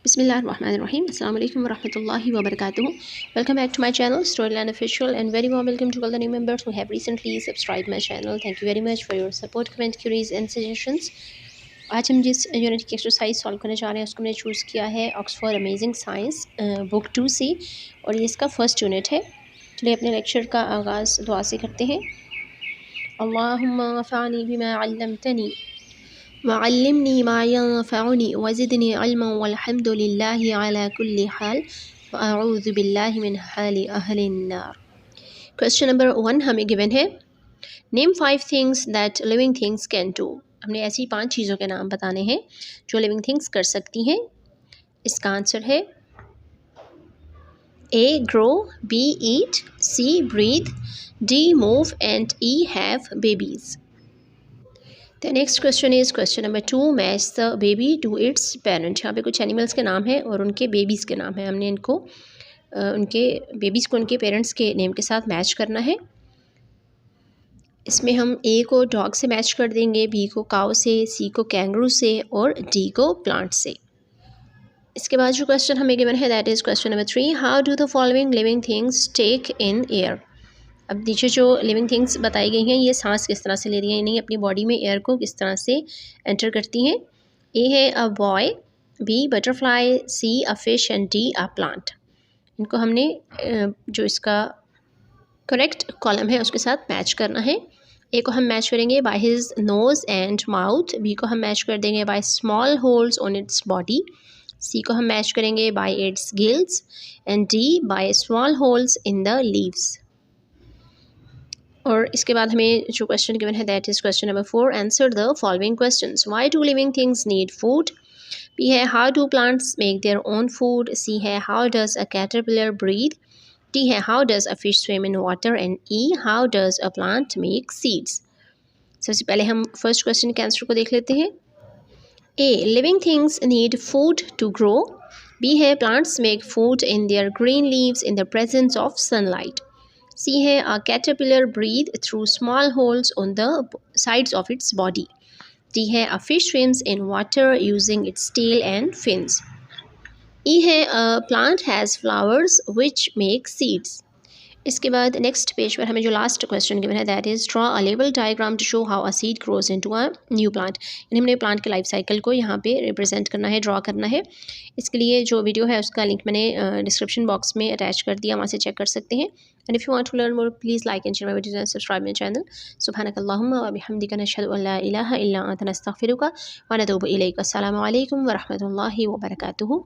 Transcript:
Bismillahirrahmanirrahim. Assalamu alaikum warahmatullahi wabarakatuh. Welcome back to my channel Storyland Official and very warm welcome to all the new members who have recently subscribed my channel. Thank you very much for your support, comment, queries and suggestions. आज हम जिस unit की exercise solve करने जा रहे हैं उसको मैंने चूज़ किया है ऑक्सफोर्ड अमेजिंग साइंस बुक 2 से और ये इसका फर्स्ट यूनिट है। चलिए अपने लेक्चर का आगाज़ दुआ से करते हैं। अल्लाहुम्मा फ़अनी बिमा अल्लमतनी वअल्लिमनी मा यंफ़अनी वज़िदनी इल्मन वल्हम्दुलिल्लाहि अला कुल्लि हाल व अऊज़ु बिल्लाहि मिन हालि अहलिन नार। क्वेश्चन नंबर 1 हमें गिवन है, name 5 things that living things can do. हमने ऐसी 5 चीज़ों के नाम बताने हैं जो लिविंग थिंग्स कर सकती हैं। इसका आंसर है A grow, B eat, C breathe, D move and E have babies. The next question is question number 2 match the baby to its parent. यहाँ पे कुछ एनिमल्स के नाम हैं और उनके बेबीज़ के नाम हैं। हमने इनको उनके बेबीज़ को उनके पेरेंट्स के नेम के साथ मैच करना है। इसमें हम ए को डॉग से मैच कर देंगे, बी को काऊ से, सी को कैंगरू से और डी को प्लांट से। इसके बाद जो क्वेश्चन हमें गिवन है that is question number 3 how do the following living things take in air. अब नीचे जो लिविंग थिंग्स बताई गई हैं ये सांस किस तरह से ले रही हैं, यानी अपनी बॉडी में एयर को किस तरह से एंटर करती हैं। ए है a boy, B butterfly, C a fish and D a plant. इनको हमने जो इसका करेक्ट कॉलम है उसके साथ मैच करना है। ए को हम मैच करेंगे by his nose and mouth, B को हम मैच कर देंगे by small holes on its body, C को हम मैच करेंगे by its gills and D by small holes in the leaves. और इसके बाद हमें जो क्वेश्चन गिवन है that is question number 4 answer the following questions. Why do living things need food, B है how do plants make their own food, सी है how does a caterpillar breathe, D है how does a fish swim in water and E how does a plant make seeds. सबसे पहले हम first question के answer को देख लेते हैं। A living things need food to grow, B है plants make food in their green leaves in the presence of sunlight, C है a caterpillar breathe through small holes on the sides of its body, D है a fish swims in water using its tail and fins, ई है a plant has flowers which make seeds। इसके बाद next page पर हमें जो last question given है that is draw a लेवल diagram to show how a seed grows into a new plant. यानी हमने प्लांट के लाइफ साइकिल को यहाँ पे रिप्रेजेंट करना है, ड्रॉ करना है। इसके लिए जो वीडियो है उसका लिंक मैंने डिस्क्रिप्शन बॉक्स में अटैच कर दिया, वहाँ से चेक कर सकते हैं। And if you want to learn more please like and share my videos and subscribe my channel. सुब्हानकल्लाहुम्मा व बिहम्दिका नशहदु अल्ला इलाहा इल्ला अंता नस्तगफिरुका व नतूबु इलैक। अस्सलामु अलैकुम व रहमतुल्लाहि व बरकातुहू।